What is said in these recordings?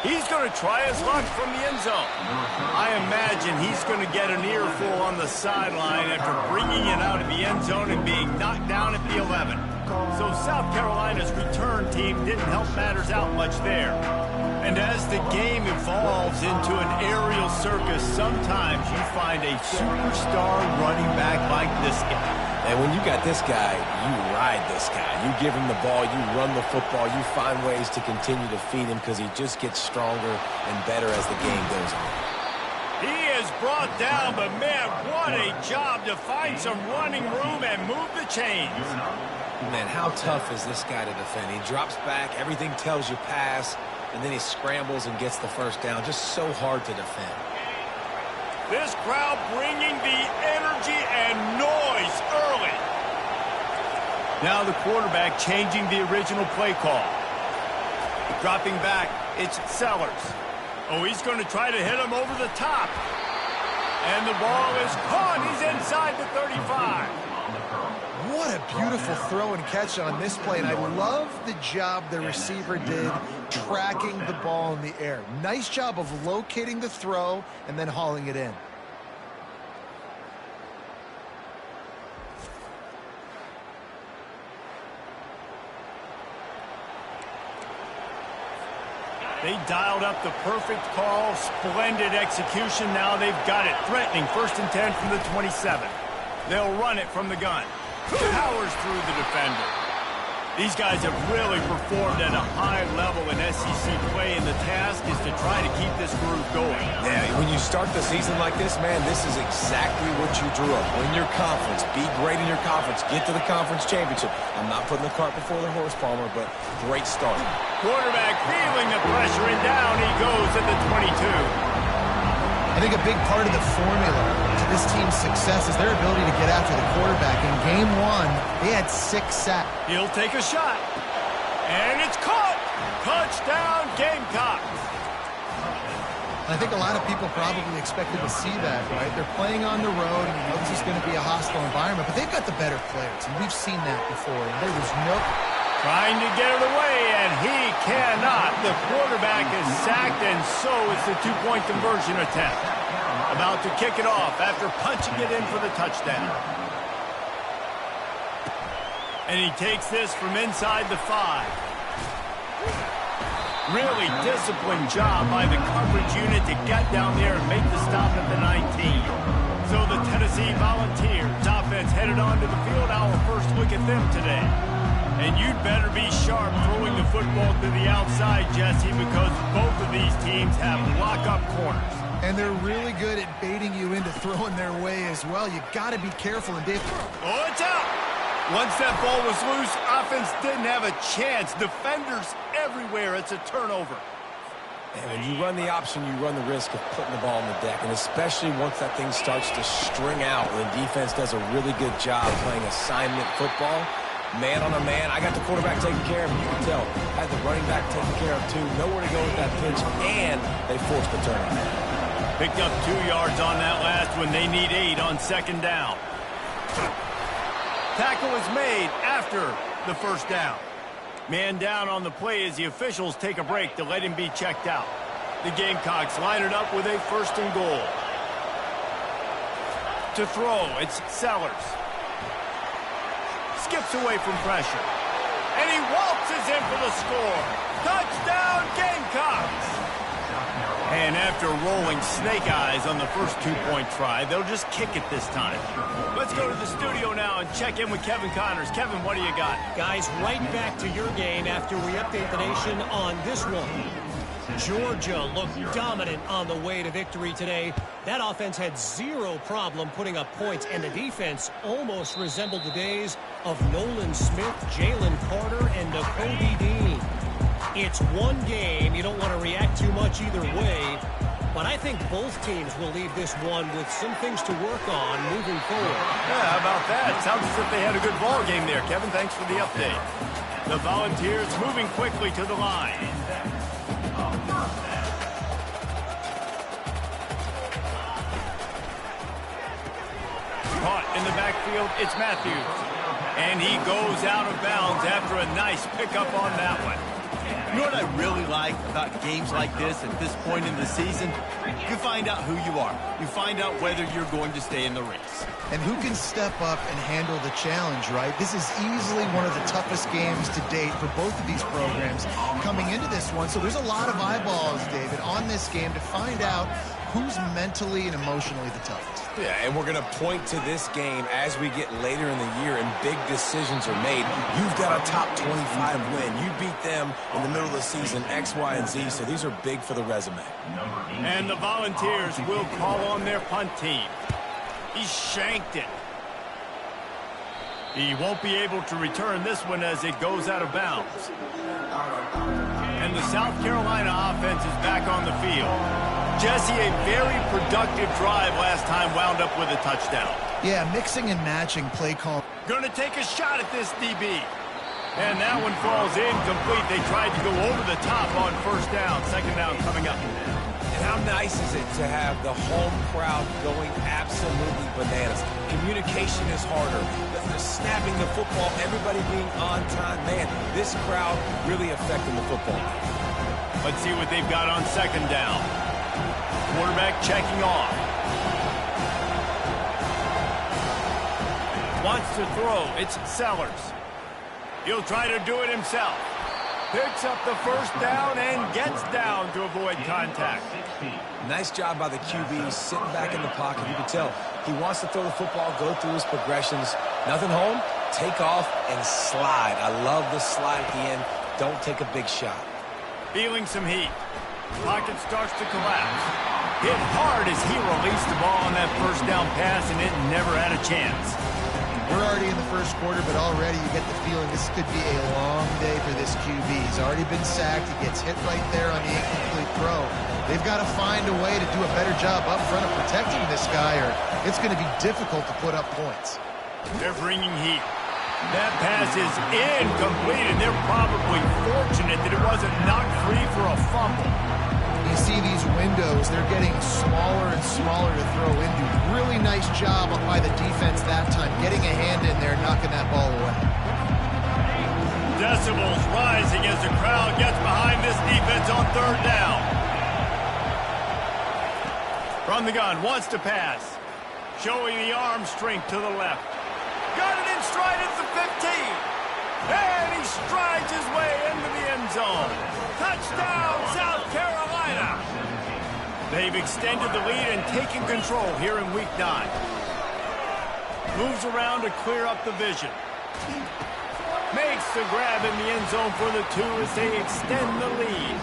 He's going to try his luck from the end zone. I imagine he's going to get an earful on the sideline after bringing it out of the end zone and being knocked down at the 11. So South Carolina's return team didn't help matters out much there. And as the game evolves into an aerial circus, sometimes you find a superstar running back like this guy. And when you got this guy, you ride this guy. You give him the ball, you run the football, you find ways to continue to feed him because he just gets stronger and better as the game goes on. He is brought down, but man, what a job to find some running room and move the chains. Man, how tough is this guy to defend? He drops back, everything tells you pass, and then he scrambles and gets the first down. Just so hard to defend. This crowd bringing the energy and noise early. Now the quarterback changing the original play call. Dropping back, it's Sellers. Oh, he's going to try to hit him over the top. And the ball is caught. He's inside the 35. What a beautiful throw and catch on this play, and I love the job the receiver did tracking the ball in the air. Nice job of locating the throw and then hauling it in. They dialed up the perfect call, splendid execution. Now they've got it, threatening 1st and 10 from the 27. They'll run it from the gun. Powers through the defender. These guys have really performed at a high level in SEC play, and the task is to try to keep this groove going. Yeah, when you start the season like this, man, this is exactly what you drew up. Win your conference, be great in your conference, get to the conference championship. I'm not putting the cart before the horse, Palmer, but great start. Quarterback feeling the pressure, and down he goes at the 22. I think a big part of the formula to this team's success is their ability to get after the quarterback. In game 1, they had 6 sacks. He'll take a shot. And it's caught. Touchdown, Gamecocks. I think a lot of people probably expected to see that, right? They're playing on the road, and you know this is going to be a hostile environment, but they've got the better players, and we've seen that before. And there was no... Trying to get it away, and he cannot. The quarterback is sacked, and so is the 2-point conversion attempt. About to kick it off after punching it in for the touchdown. And he takes this from inside the 5. Really disciplined job by the coverage unit to get down there and make the stop at the 19. So the Tennessee Volunteers offense headed onto the field. Our first look at them today. And you'd better be sharp throwing the football to the outside, Jesse, because both of these teams have lock-up corners. And they're really good at baiting you into throwing their way as well. You got to be careful. And Dave... Oh, it's out! Once that ball was loose, offense didn't have a chance. Defenders everywhere. It's a turnover. And when you run the option, you run the risk of putting the ball on the deck, and especially once that thing starts to string out, when defense does a really good job playing assignment football. Man on a man, I got the quarterback taken care of, and you can tell. Had the running back taken care of, too. Nowhere to go with that pitch, and they forced the turnover. Picked up 2 yards on that last one. They need 8 on 2nd down. Tackle is made after the 1st down. Man down on the play as the officials take a break to let him be checked out. The Gamecocks line it up with a 1st and goal. To throw, it's Sellers. Skips away from pressure. And he waltzes in for the score. Touchdown, Gamecocks! And after rolling snake eyes on the first 2-point try, they'll just kick it this time. Let's go to the studio now and check in with Kevin Connors. Kevin, what do you got? Guys, right back to your game after we update the nation on this one. Georgia looked dominant on the way to victory today. That offense had 0 problem putting up points, and the defense almost resembled the days of Nolan Smith, Jalen Carter, and N'Kobe Dean. It's one game. You don't want to react too much either way, but I think both teams will leave this one with some things to work on moving forward. Yeah, how about that? Sounds as if they had a good ball game there. Kevin, thanks for the update. The Volunteers moving quickly to the line. Caught in the backfield, it's Matthews. And he goes out of bounds after a nice pickup on that one. You know what I really like about games like this at this point in the season? You find out who you are. You find out whether you're going to stay in the race. And who can step up and handle the challenge, right? This is easily one of the toughest games to date for both of these programs coming into this one. So there's a lot of eyeballs, David, on this game to find out who's mentally and emotionally the toughest. Yeah, and we're going to point to this game as we get later in the year and big decisions are made. You've got a top 25 win. You beat them in the middle of the season, X, Y, and Z, so these are big for the resume. And the Volunteers will call on their punt team. He shanked it. He won't be able to return this one as it goes out of bounds. And the South Carolina offense is back on the field. Jesse, a very productive drive last time wound up with a touchdown. Yeah, mixing and matching play call. Gonna take a shot at this DB. And that one falls incomplete. They tried to go over the top on first down. Second down coming up. And how nice is it to have the home crowd going absolutely bananas? Communication is harder. The snapping the football, everybody being on time. Man, this crowd really affecting the football. Let's see what they've got on second down. Quarterback checking off. Wants to throw. It's Sellers. He'll try to do it himself. Picks up the first down and gets down to avoid contact. Nice job by the QB, sitting back in the pocket. You can tell he wants to throw the football, go through his progressions. Nothing home, take off and slide. I love the slide at the end. Don't take a big shot. Feeling some heat. Pocket starts to collapse. Hit hard as he released the ball on that first down pass, and it never had a chance. We're already in the first quarter, but already you get the feeling this could be a long day for this QB. He's already been sacked. He gets hit right there on the incomplete throw. They've got to find a way to do a better job up front of protecting this guy, or it's going to be difficult to put up points. They're bringing heat. That pass is incomplete, and they're probably fortunate that it wasn't knocked free for a fumble. You see these windows, they're getting smaller and smaller to throw into. Really nice job by the defense that time, getting a hand in there, knocking that ball away. Decibels rising as the crowd gets behind this defense on third down. From the gun, wants to pass. Showing the arm strength to the left. Got it in stride at the 15. And he strides his way into the end zone. Touchdown, South Carolina. They've extended the lead and taken control here in Week 9. Moves around to clear up the vision. Makes the grab in the end zone for the 2 as they extend the lead.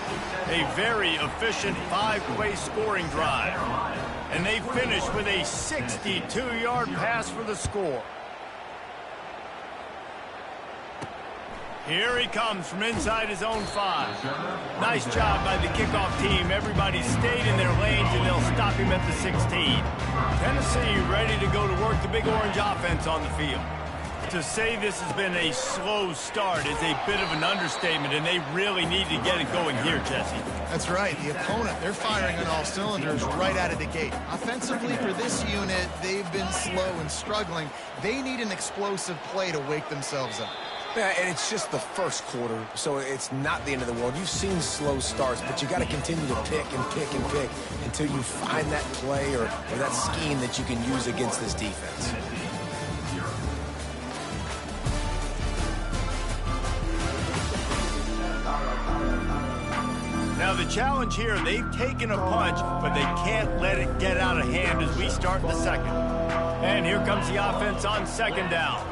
A very efficient 5-play scoring drive. And they finish with a 62-yard pass for the score. Here he comes from inside his own 5. Nice job by the kickoff team. Everybody stayed in their lanes, and they'll stop him at the 16. Tennessee ready to go to work the Big Orange offense on the field. To say this has been a slow start is a bit of an understatement, and they really need to get it going here, Jesse. That's right. The opponent, they're firing on all cylinders right out of the gate. Offensively for this unit, they've been slow and struggling. They need an explosive play to wake themselves up. Yeah, and it's just the first quarter, so it's not the end of the world. You've seen slow starts, but you got to continue to pick and pick and pick until you find that play or that scheme that you can use against this defense. Now the challenge here, they've taken a punch, but they can't let it get out of hand as we start the second. And here comes the offense on second down.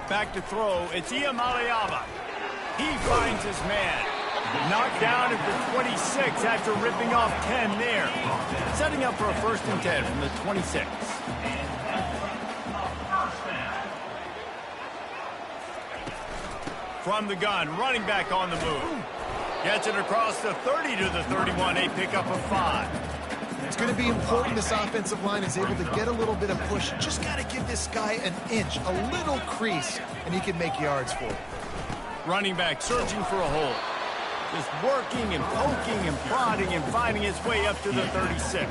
Back to throw, it's Ncaa. He finds his man. Knocked down at the 26 after ripping off 10 there. Setting up for a 1st and 10 from the 26. From the gun, running back on the move. Gets it across the 30 to the 31, a pickup of 5. It's going to be important this offensive line is able to get a little bit of push. Just got to give this guy an inch, a little crease, and he can make yards for it. Running back searching for a hole. Just working and poking and prodding and finding his way up to the 36.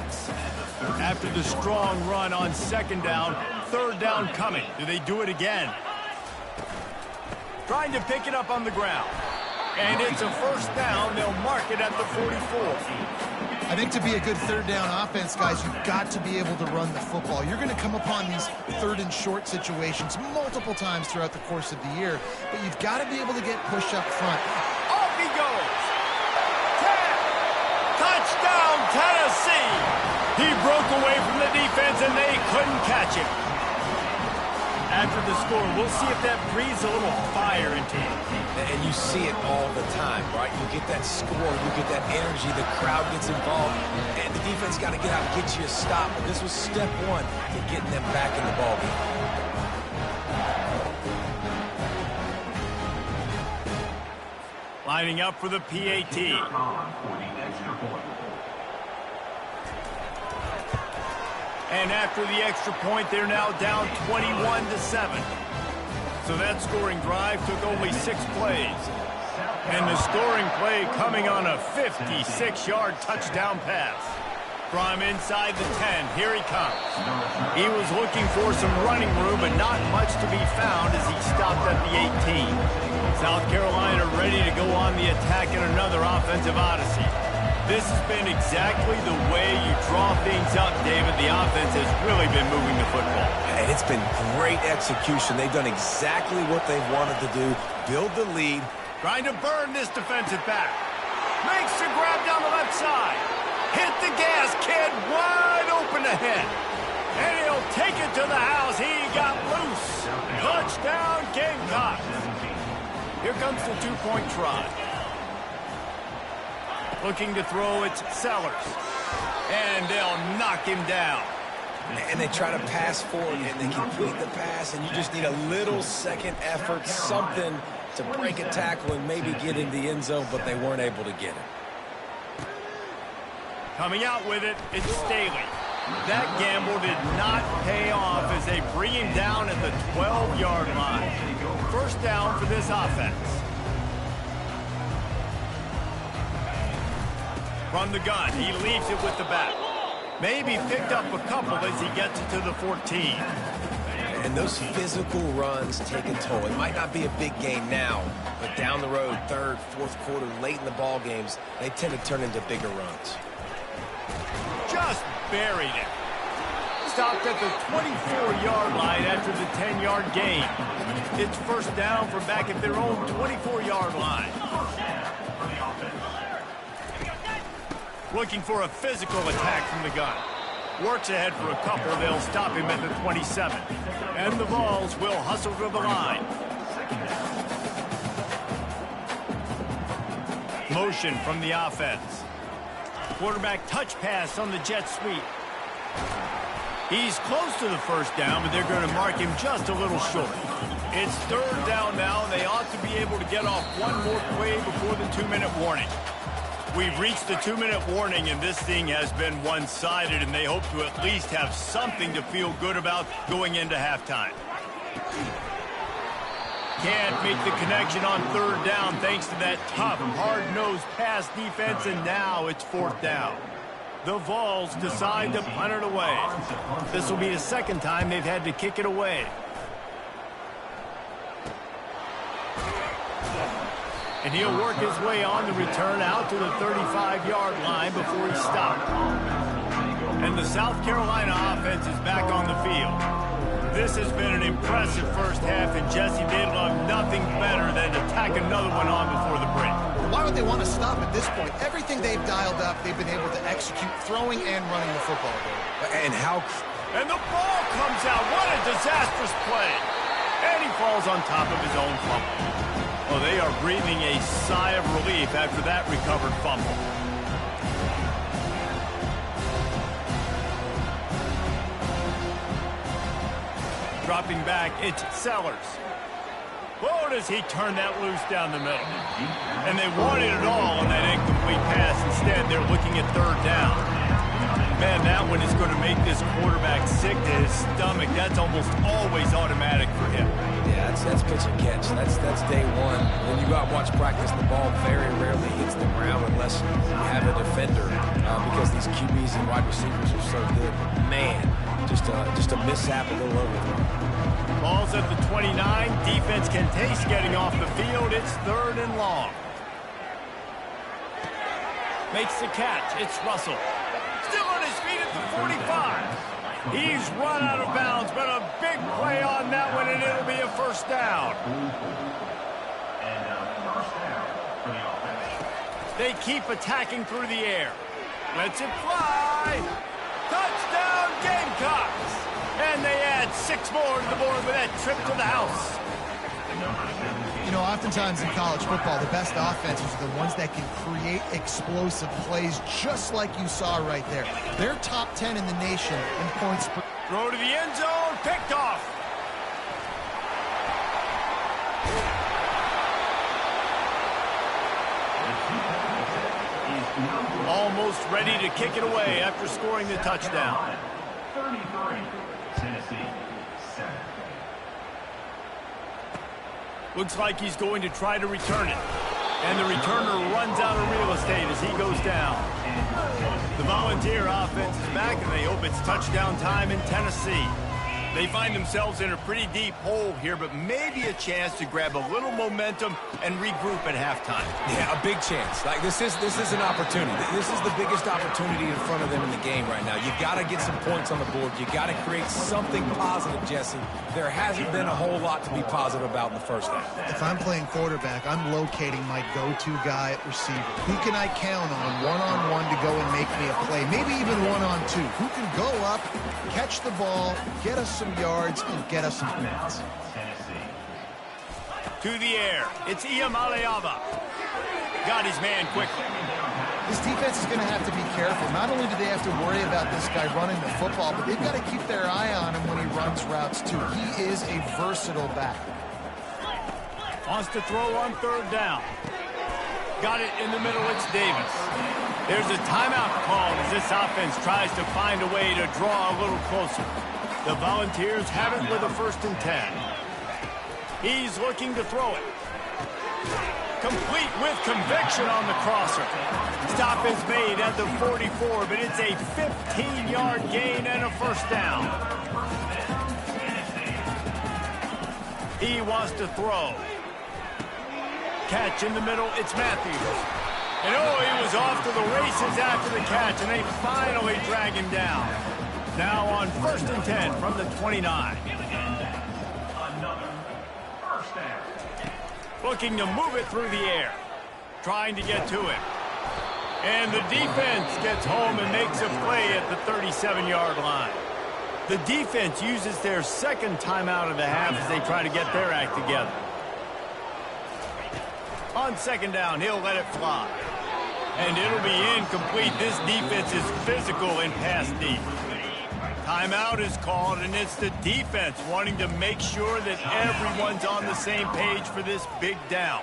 After the strong run on second down, third down coming. Do they do it again? Trying to pick it up on the ground. And it's a first down. They'll mark it at the 44. I think to be a good third down offense, guys, you've got to be able to run the football. You're going to come upon these third and short situations multiple times throughout the course of the year, but you've got to be able to get push up front. Off he goes. 10. Touchdown, Tennessee. He broke away from the defense, and they couldn't catch him. After the score, we'll see if that breathes a little fire into him. And you see it all the time, right? You get that score, you get that energy, the crowd gets involved, and the defense got to get out and get you a stop. But this was step one to getting them back in the ballgame. Lining up for the PAT. And after the extra point, they're now down 21-7. So that scoring drive took only 6 plays. And the scoring play coming on a 56-yard touchdown pass. From inside the 10, here he comes. He was looking for some running room, but not much to be found as he stopped at the 18. South Carolina ready to go on the attack in another offensive odyssey. This has been exactly the way you draw things up, David. The offense has really been moving the football. And it's been great execution. They've done exactly what they've wanted to do, build the lead. Trying to burn this defensive back. Makes the grab down the left side. Hit the gas, kid. Wide open ahead. And he'll take it to the house. He got loose. Touchdown, Gamecocks. Here comes the two-point try. Looking to throw, it's Sellers. And they'll knock him down. And they try to pass forward, and they complete the pass, and you just need a little second effort, something to break a tackle and maybe get in the end zone, but they weren't able to get it. Coming out with it, it's Staley. That gamble did not pay off as they bring him down at the 12-yard line. First down for this offense. From the gun, he leaves it with the back. Maybe picked up a couple as he gets it to the 14. And those physical runs take a toll. It might not be a big game now, but down the road, third, fourth quarter, late in the ball games, they tend to turn into bigger runs. Just buried it. Stopped at the 24-yard line after the 10-yard gain. It's first down from back at their own 24-yard line. Looking for a physical attack from the gun. Works ahead for a couple. They'll stop him at the 27. And the Vols will hustle to the line. Motion from the offense. Quarterback touch pass on the jet sweep. He's close to the first down, but they're going to mark him just a little short. It's third down now, and they ought to be able to get off one more play before the 2-minute warning. We've reached the 2-minute warning, and this thing has been one-sided, and they hope to at least have something to feel good about going into halftime. Can't make the connection on third down thanks to that tough, hard-nosed pass defense, and now it's fourth down. The Vols decide to punt it away. This will be the second time they've had to kick it away. And he'll work his way on the return out to the 35-yard line before he stopped. And the South Carolina offense is back on the field. This has been an impressive first half, and Jesse, they'd love nothing better than to tack another one on before the break. Why would they want to stop at this point? Everything they've dialed up, they've been able to execute throwing and running the football. And And the ball comes out. What a disastrous play. And he falls on top of his own fumble. Well, they are breathing a sigh of relief after that recovered fumble. Dropping back, it's Sellers. Oh, does he turn that loose down the middle. And they wanted it all on that incomplete pass. Instead, they're looking at third down. Man, that one is going to make this quarterback sick to his stomach. That's almost always automatic for him. yeah, that's pitch and catch. That's day one. When you go out and watch practice, the ball very rarely hits the ground unless you have a defender because these QBs and wide receivers are so good. Man, just a mishap, a little overthrow. Ball's at the 29. Defense can taste getting off the field. It's third and long. Makes the catch. It's Russell. Still on his feet at the 45. He's run out of bounds, but a big play on that one, and it'll be a first down. They keep attacking through the air. Lets it fly. Touchdown, Gamecocks. And they add 6 more to the board with that trip to the house. You know, oftentimes in college football, the best offenses are the ones that can create explosive plays, just like you saw right there. They're top 10 in the nation in points per... Throw to the end zone, picked off. Almost ready to kick it away after scoring the touchdown. 33, Tennessee, 7. Looks like he's going to try to return it. And the returner runs out of real estate as he goes down. The Volunteer offense is back, and they hope it's touchdown time in Tennessee. They find themselves in a pretty deep hole here, but maybe a chance to grab a little momentum and regroup at halftime. Yeah, a big chance. Like this is an opportunity. This is the biggest opportunity in front of them in the game right now. You got to get some points on the board. You got to create something positive, Jesse. There hasn't been a whole lot to be positive about in the first half. If I'm playing quarterback, I'm locating my go-to guy at receiver. Who can I count on one-on-one to go and make me a play? Maybe even one-on-two. Who can go up, catch the ball, get us some yards, and get us some points. To the air. It's Iamaleava. Got his man quickly. This defense is going to have to be careful. Not only do they have to worry about this guy running the football, but they've got to keep their eye on him when he runs routes, too. He is a versatile back. Wants to throw on third down. Got it in the middle. It's Davis. There's a timeout called as this offense tries to find a way to draw a little closer. The Volunteers have it with a 1st and 10. He's looking to throw it. Complete with conviction on the crosser. Stop is made at the 44, but it's a 15-yard gain and a first down. He wants to throw. Catch in the middle, it's Matthews. And oh, he was off to the races after the catch, and they finally drag him down. Now on 1st and 10 from the 29. Another first down. Looking to move it through the air. Trying to get to it. And the defense gets home and makes a play at the 37-yard line. The defense uses their 2nd timeout of the half as they try to get their act together. On 2nd down, he'll let it fly. And it'll be incomplete. This defense is physical in pass deep. Timeout is called, and it's the defense wanting to make sure that everyone's on the same page for this big down.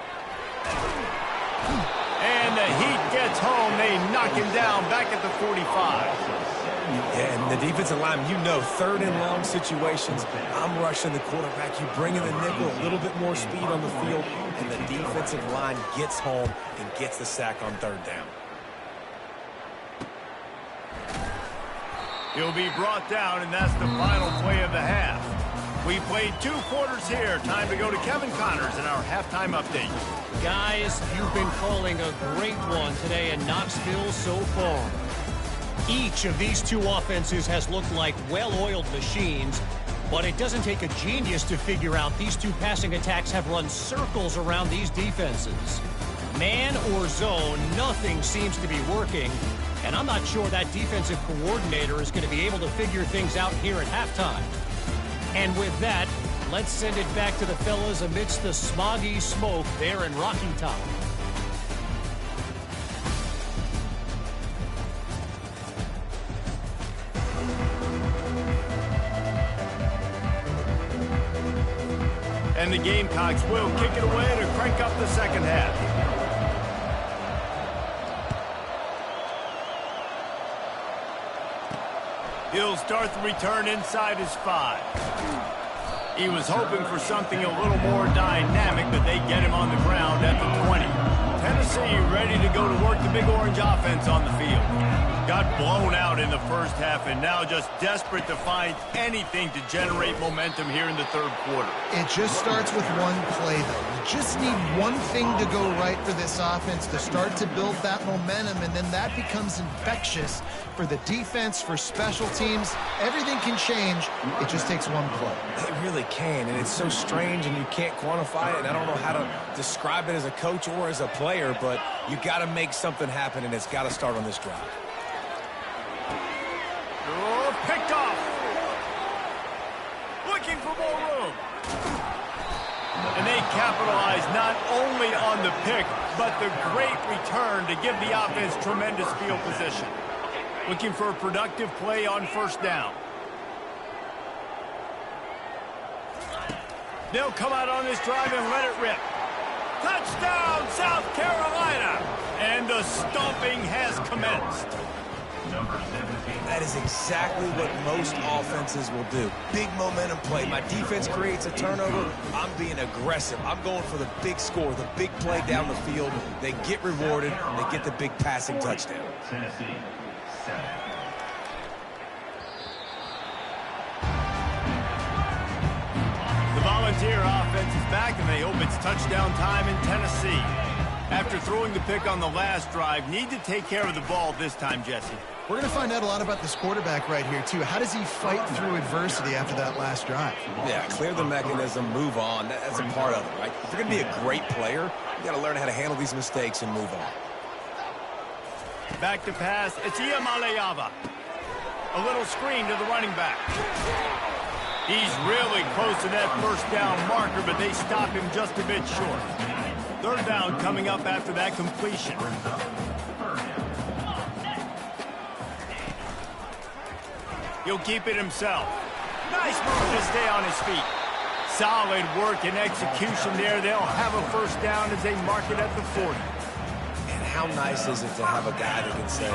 And the Heat gets home. They knock him down back at the 45. Yeah, and the defensive line, you know, 3rd and long situations, I'm rushing the quarterback. You bring in the nickel, a little bit more speed on the field, and the defensive line gets home and gets the sack on 3rd down. He'll be brought down, and that's the final play of the half. We played 2 quarters here. Time to go to Kevin Connors in our halftime update. Guys, you've been calling a great one today in Knoxville so far. Each of these 2 offenses has looked like well-oiled machines, but it doesn't take a genius to figure out these 2 passing attacks have run circles around these defenses. Man or zone, nothing seems to be working. And I'm not sure that defensive coordinator is going to be able to figure things out here at halftime. And with that, let's send it back to the fellas amidst the smoggy smoke there in Rocky Top. And the Gamecocks will kick it away to crank up the 2nd half. He'll start the return inside his 5. He was hoping for something a little more dynamic, but they get him on the ground at the 20. Tennessee ready to go to work the Big Orange offense on the field. Got blown out in the first half and now just desperate to find anything to generate momentum here in the third quarter. It just starts with one play, though. You just need one thing to go right for this offense to start to build that momentum, and then that becomes infectious for the defense, for special teams. Everything can change. It just takes one play. It really can, and it's so strange, and you can't quantify it, and I don't know how to describe it as a coach or as a player, but you got to make something happen, and it's got to start on this drive. Oh, picked off. Looking for more room. And they capitalize not only on the pick, but the great return to give the offense tremendous field position. Looking for a productive play on first down. They'll come out on this drive and let it rip. Touchdown, South Carolina! And the stomping has commenced. That is exactly what most offenses will do. Big momentum play. My defense creates a turnover. I'm being aggressive. I'm going for the big score, the big play down the field. They get rewarded. They get the big passing touchdown. Tennessee, 7. The Volunteer offense is back, and they hope it's touchdown time in Tennessee. After throwing the pick on the last drive, need to take care of the ball this time, Jesse. We're going to find out a lot about this quarterback right here, too. How does he fight through adversity after that last drive? Yeah, clear the mechanism, move on. That's a part of it, right? If you're going to be a great player, you got to learn how to handle these mistakes and move on. Back to pass. It's Ncaa. A little screen to the running back. He's really close to that first down marker, but they stop him just a bit short. Third down coming up after that completion. He'll keep it himself. Nice move to stay on his feet. Solid work and execution there. They'll have a first down as they mark it at the 40. And how nice is it to have a guy that can say,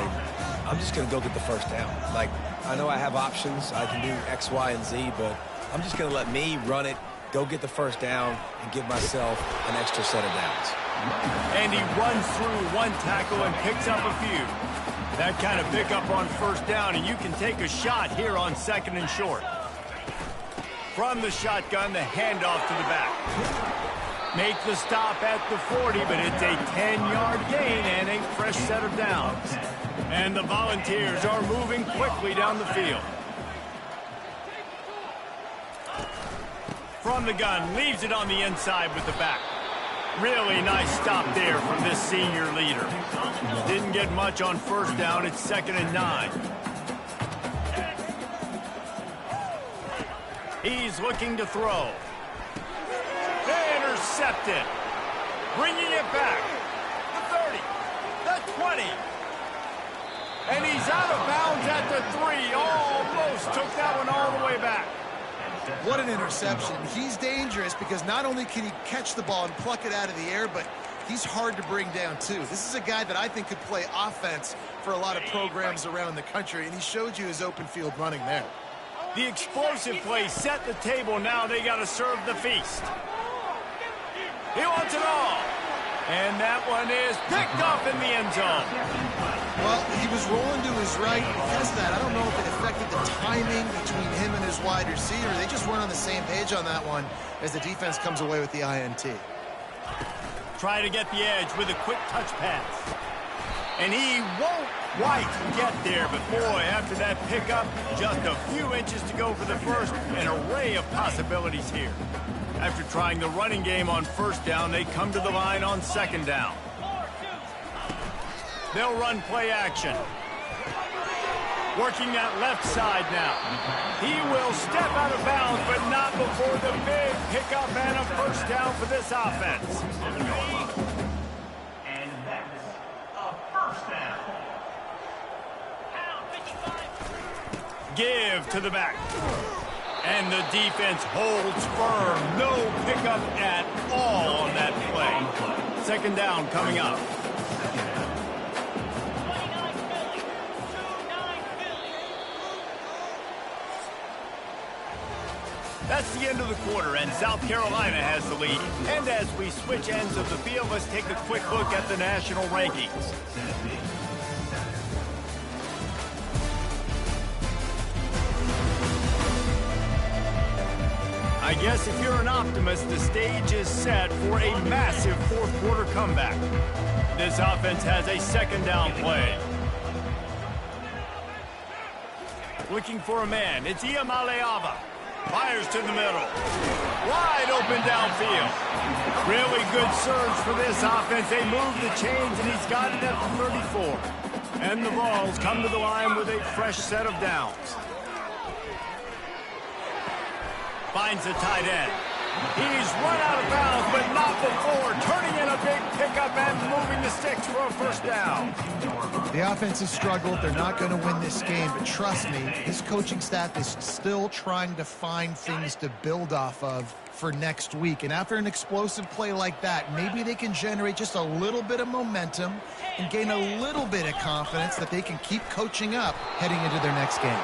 I'm just going to go get the first down. Like, I know I have options. I can do X, Y, and Z, but I'm just going to let me run it, go get the first down, and give myself an extra set of downs. And he runs through one tackle and picks up a few. That kind of pickup on first down, and you can take a shot here on second and short. From the shotgun, the handoff to the back. Make the stop at the 40, but it's a 10-yard gain and a fresh set of downs. And the Volunteers are moving quickly down the field. From the gun, leaves it on the inside with the back. Really nice stop there from this senior leader. Didn't get much on first down. It's 2nd and 9. He's looking to throw. Intercepted. Bringing it back. The 30. The 20. And he's out of bounds at the 3. Almost took that one all the way back. What an interception. He's dangerous because not only can he catch the ball and pluck it out of the air, but he's hard to bring down, too. This is a guy that I think could play offense for a lot of programs around the country, and he showed you his open field running there. The explosive play set the table. Now they got to serve the feast. He wants it all. And that one is picked up in the end zone. Well, he was rolling to his right. Because of that, I don't know if it affected the timing between him and his wide receiver. They just weren't on the same page on that one as the defense comes away with the INT. Try to get the edge with a quick touch pass. And he won't quite get there, but boy, after that pickup, just a few inches to go for the first. An array of possibilities here. After trying the running game on first down, they come to the line on second down. They'll run play action. Working that left side now. He will step out of bounds, but not before the big pickup and a first down for this offense. And that's a first down. Give to the back. And the defense holds firm. No pickup at all on that play. Second down coming up. That's the end of the quarter, and South Carolina has the lead. And as we switch ends of the field, let's take a quick look at the national rankings. I guess if you're an optimist, the stage is set for a massive fourth quarter comeback. This offense has a second down play. Looking for a man, it's Ncaa. Fires to the middle. Wide open downfield. Really good surge for this offense. They move the chains, and he's got it at the 34. And the Vols come to the line with a fresh set of downs. Finds the tight end. He's run out of bounds, but not before. Turning in a big pickup and moving the sticks for a first down. The offense has struggled. They're not going to win this game, but trust me, this coaching staff is still trying to find things to build off of for next week. And after an explosive play like that, maybe they can generate just a little bit of momentum and gain a little bit of confidence that they can keep coaching up heading into their next game.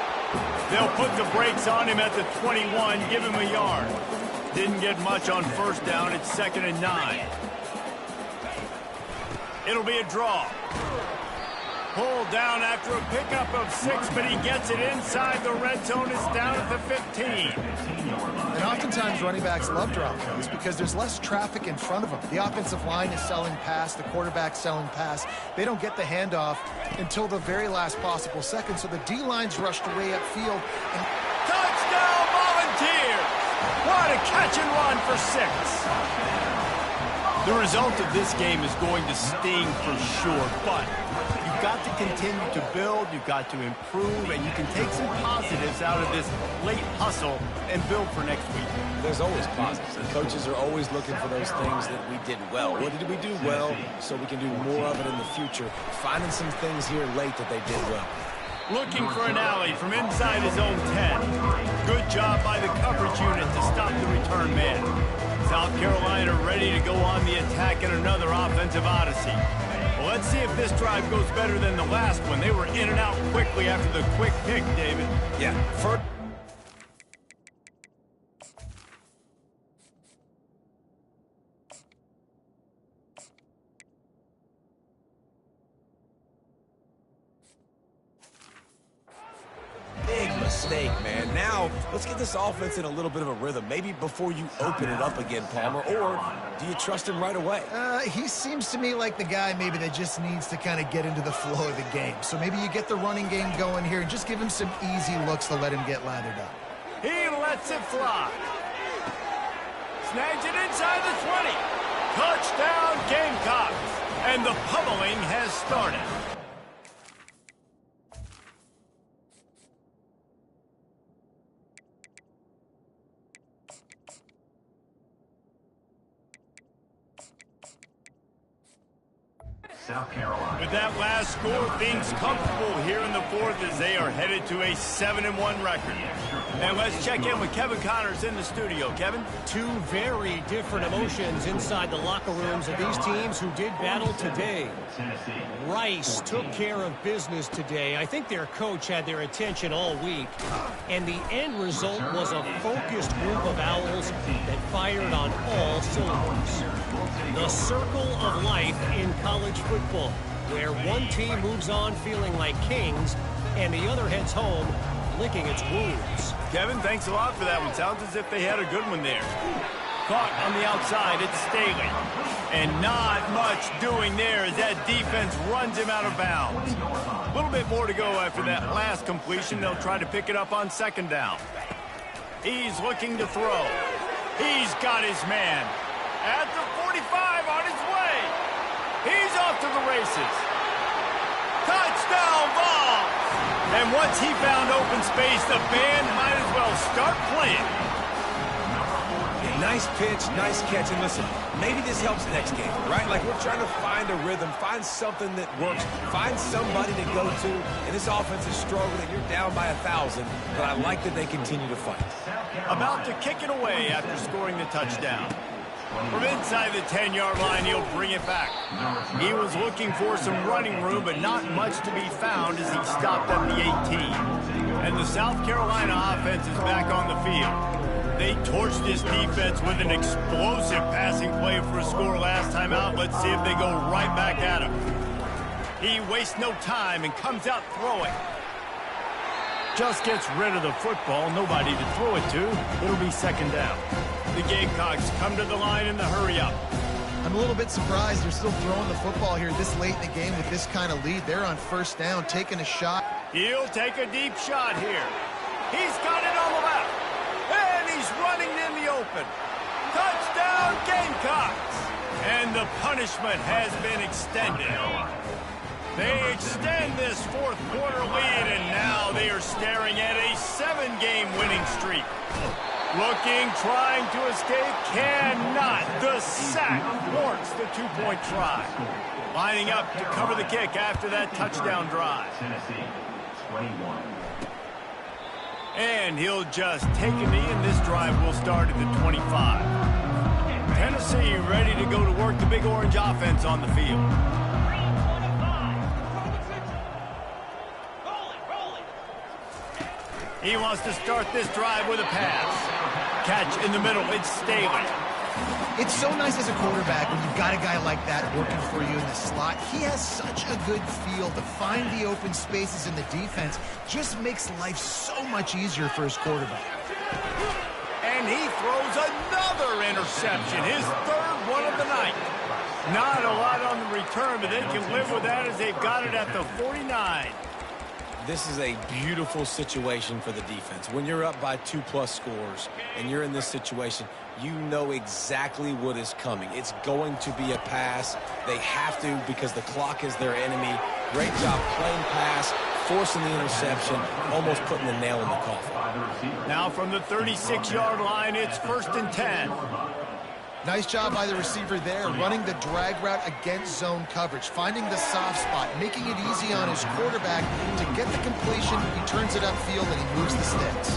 They'll put the brakes on him at the 21, give him a yard. Didn't get much on first down. It's 2nd and 9. It'll be a draw. Pulled down after a pickup of 6, but he gets it inside the red zone. It's down at the 15. And oftentimes running backs love drop throws because there's less traffic in front of them. The offensive line is selling pass, the quarterback's selling pass. They don't get the handoff until the very last possible second, so the D-line's rushed way upfield. And touchdown, Volunteers! What a catch and run for 6. The result of this game is going to sting for sure, but you've got to continue to build, you've got to improve, and you can take some positives out of this late hustle and build for next week. There's always positives, and coaches are always looking for those things that we did well. What did we do well so we can do more of it in the future? Finding some things here late that they did well. Looking for an alley from inside his own 10. Good job by the coverage unit to stop the return man. South Carolina ready to go on the attack in another offensive odyssey. Well, let's see if this drive goes better than the last one. They were in and out quickly after the quick pick, David. Yeah, first. Mistake, man. Now, let's get this offense in a little bit of a rhythm. Maybe before you open it up again, Palmer, or do you trust him right away? He seems to me like the guy maybe that just needs to kind of get into the flow of the game. So maybe you get the running game going here and just give him some easy looks to let him get lathered up. He lets it fly. Snags it inside the 20. Touchdown, Gamecocks. And the pummeling has started. South Carolina. With that last score, things comfortable here in the fourth as they are headed to a 7-1 record. And let's check in with Kevin Connors in the studio. Kevin? Two very different emotions inside the locker rooms of these teams who did battle today. Rice took care of business today. I think their coach had their attention all week. And the end result was a focused group of Owls that fired on all cylinders. The circle of life in college football, where one team moves on feeling like kings and the other heads home licking its wounds. Kevin, thanks a lot for that one. Sounds as if they had a good one there. Caught on the outside, it's Staley. And not much doing there as that defense runs him out of bounds. A little bit more to go after that last completion. They'll try to pick it up on 2nd down. He's looking to throw. He's got his man. At the 45 on his way. He's off to the races. Touchdown ball. And once he found open space, the band might as well start playing. Nice pitch, nice catch. And listen, maybe this helps next game, right? Like we're trying to find a rhythm, find something that works, find somebody to go to. And this offense is struggling. You're down by 1,000, but I like that they continue to fight. About to kick it away after scoring the touchdown. From inside the 10-yard line, he'll bring it back. He was looking for some running room, but not much to be found as he stopped at the 18. And the South Carolina offense is back on the field. They torched this defense with an explosive passing play for a score last time out. Let's see if they go right back at him. He wastes no time and comes out throwing. Just gets rid of the football. Nobody to throw it to. It'll be second down. The Gamecocks come to the line in the hurry-up. I'm a little bit surprised they're still throwing the football here this late in the game with this kind of lead. They're on first down, taking a shot. He'll take a deep shot here. He's got it on the left. And he's running in the open. Touchdown, Gamecocks! And the punishment has been extended. They extend this fourth quarter lead, and now they are staring at a 7-game winning streak. Looking, trying to escape, cannot. The sack warrants the two-point try. Lining up to cover the kick after that touchdown drive. Tennessee, 21. And he'll just take a knee, and this drive will start at the 25. Tennessee ready to go to work the Big Orange offense on the field. He wants to start this drive with a pass. Catch in the middle, it's Staley. It's so nice as a quarterback when you've got a guy like that working for you in the slot. He has such a good feel to find the open spaces in the defense. Just makes life so much easier for his quarterback. And he throws another interception, his third one of the night. Not a lot on the return, but they can live with that as they've got it at the 49. This is a beautiful situation for the defense. When you're up by 2+ scores and you're in this situation, you know exactly what is coming. It's going to be a pass. They have to because the clock is their enemy. Great job playing pass, forcing the interception, almost putting the nail in the coffin. Now from the 36-yard line, it's 1st and 10. Nice job by the receiver there, running the drag route against zone coverage, finding the soft spot, making it easy on his quarterback to get the completion. He turns it upfield and he moves the sticks.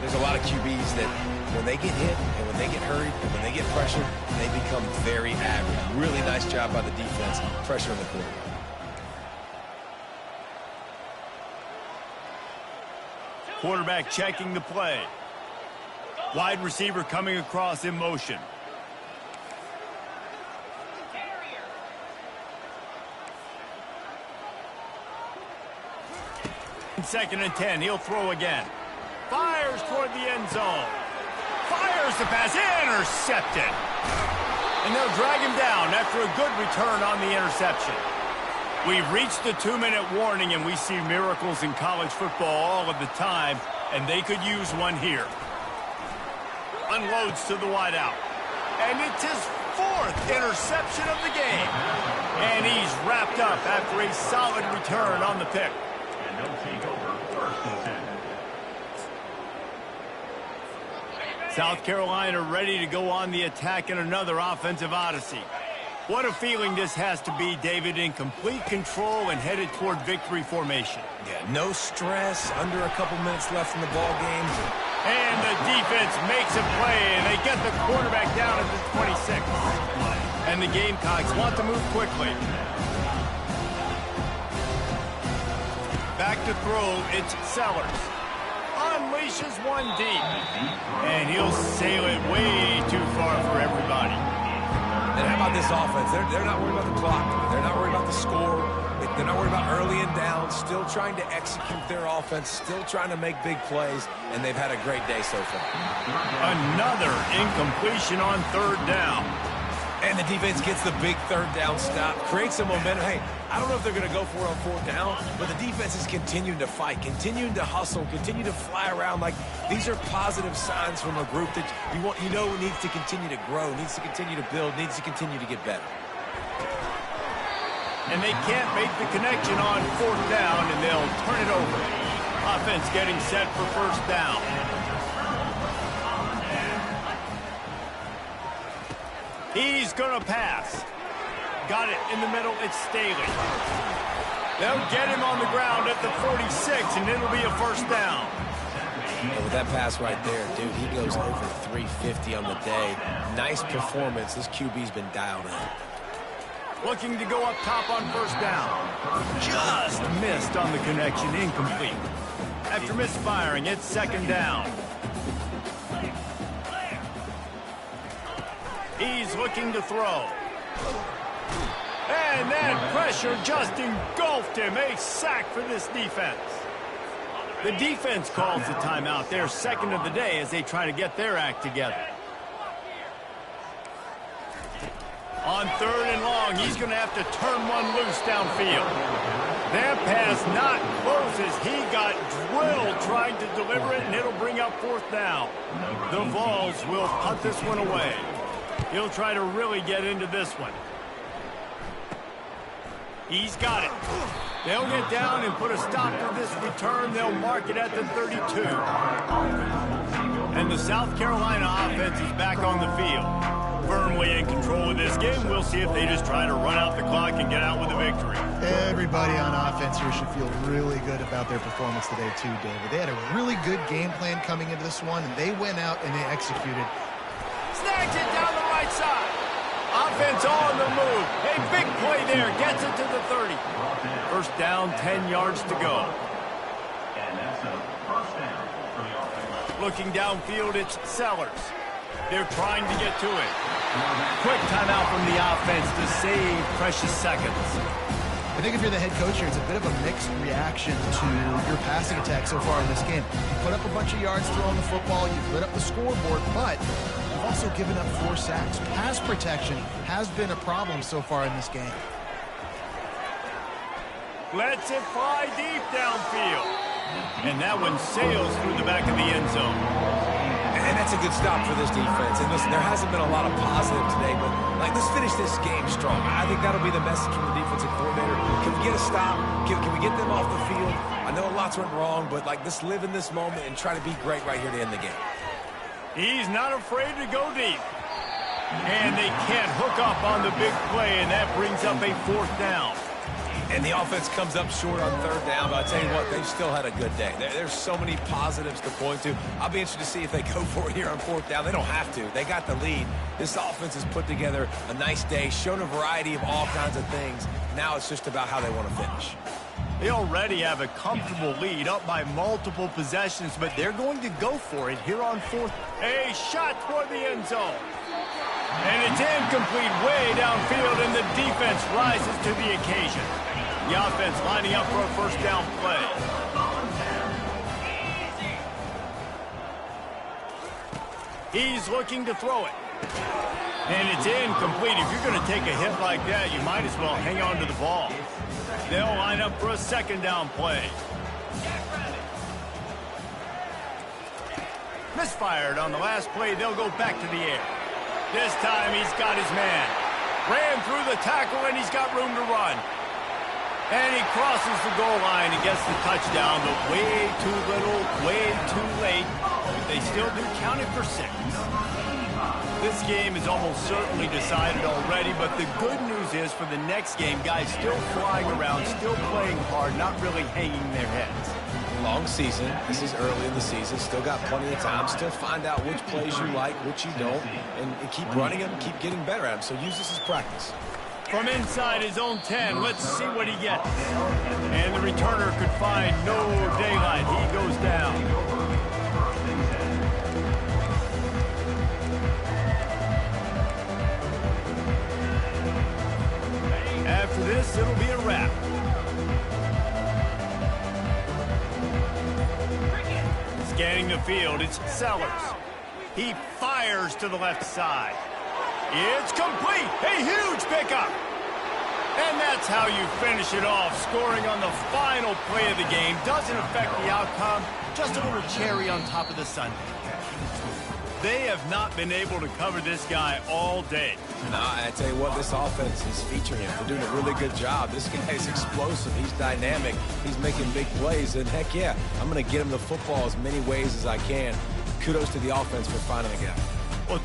There's a lot of QBs that when they get hit and when they get hurried and when they get pressured, they become very average. Really nice job by the defense, pressuring the quarterback. Quarterback checking the play. Wide receiver coming across in motion. Second and 10, he'll throw again. Fires toward the end zone. Fires the pass, intercepted. And they'll drag him down after a good return on the interception. We've reached the 2-minute warning, and we see miracles in college football all of the time, and they could use one here. Unloads to the wideout. And it's his 4th interception of the game. And he's wrapped up after a solid return on the pick. And they'll take over 1st and 10. South Carolina ready to go on the attack in another offensive odyssey. What a feeling this has to be, David, in complete control and headed toward victory formation. Yeah, no stress, under a couple minutes left in the ball game. And the defense makes a play, and they get the quarterback down at the 26. And the Gamecocks want to move quickly. Back to throw, it's Sellers. Unleashes one deep. And he'll sail it way too far for everybody. And how about this offense? They're not worried about the clock. They're not worried about the score. They're not worried about early and down. Still trying to execute their offense. Still trying to make big plays. And they've had a great day so far. Another incompletion on 3rd down. And the defense gets the big 3rd down stop. Creates some momentum. Hey, I don't know if they're going to go for it on 4th down, but the defense is continuing to fight, continuing to hustle, continue to fly around. Like, these are positive signs from a group that you know needs to continue to grow, needs to continue to build, needs to continue to get better. And they can't make the connection on 4th down, and they'll turn it over. Offense getting set for 1st down. He's going to pass. Got it in the middle, it's Staley. They'll get him on the ground at the 46, and it'll be a 1st down. And with that pass right there, dude, he goes over 350 on the day. Nice performance. This QB's been dialed in. Looking to go up top on 1st down. Just missed on the connection, incomplete. After misfiring, it's 2nd down. He's looking to throw. And that pressure just engulfed him. A sack for this defense. The defense calls the timeout. Their second of the day as they try to get their act together. On 3rd and long, he's going to have to turn one loose downfield. That pass not close as he got drilled trying to deliver it, and it'll bring up 4th down. The Vols will punt this one away. He'll try to really get into this one. He's got it. They'll get down and put a stop to this return. They'll mark it at the 32. And the South Carolina offense is back on the field. Firmly in control of this game. We'll see if they just try to run out the clock and get out with a victory. Everybody on offense here should feel really good about their performance today too, David. They had a really good game plan coming into this one, and they went out and they executed. Snags it down the right side. Offense on the move. A big play there. Gets it to the 30. First down, 10 yards to go. And that's a first down for the offense. Looking downfield, it's Sellers. They're trying to get to it. Quick timeout from the offense to save precious seconds. I think if you're the head coach here, it's a bit of a mixed reaction to your passing attack so far in this game. You put up a bunch of yards throwing the football, you've lit up the scoreboard, but you've also given up 4 sacks. Pass protection has been a problem so far in this game. Lets it fly deep downfield. And that one sails through the back of the end zone. And that's a good stop for this defense. And listen, there hasn't been a lot of positive today, but let's finish this game strong. I think that'll be the message from the defensive coordinator. Can we get a stop? Can we get them off the field? I know lots went wrong, but let's live in this moment and try to be great right here to end the game. He's not afraid to go deep. And they can't hook up on the big play, and that brings up a 4th down. And the offense comes up short on 3rd down, but I'll tell you what, they've still had a good day. There's so many positives to point to. I'll be interested to see if they go for it here on 4th down. They don't have to. They got the lead. This offense has put together a nice day, shown a variety of all kinds of things. Now it's just about how they want to finish. They already have a comfortable lead up by multiple possessions, but they're going to go for it here on 4th. A shot toward the end zone. And it's incomplete way downfield, and the defense rises to the occasion. The offense lining up for a first down play. He's looking to throw it. And it's incomplete. If you're going to take a hit like that, you might as well hang on to the ball. They'll line up for a second down play. Misfired on the last play. They'll go back to the air. This time he's got his man. Ran through the tackle, and he's got room to run. And he crosses the goal line and gets the touchdown, but way too little, way too late. But they still do count it for 6. This game is almost certainly decided already, but the good news is for the next game, guys still flying around, still playing hard, not really hanging their heads. Long season. This is early in the season. Still got plenty of time. Still find out which plays you like, which you don't, and keep running them, keep getting better at them. So use this as practice. From inside his own 10, let's see what he gets. And the returner could find no daylight. He goes down. After this, it'll be a wrap. Scanning the field, it's Sellers. He fires to the left side. It's complete. A huge pickup. And that's how you finish it off. Scoring on the final play of the game doesn't affect the outcome. Just a little cherry on top of the sundae. They have not been able to cover this guy all day. No, I tell you what, this offense is featuring him. They're doing a really good job. This guy's explosive. He's dynamic. He's making big plays. And heck yeah, I'm going to get him the football as many ways as I can. Kudos to the offense for finding a guy. Well,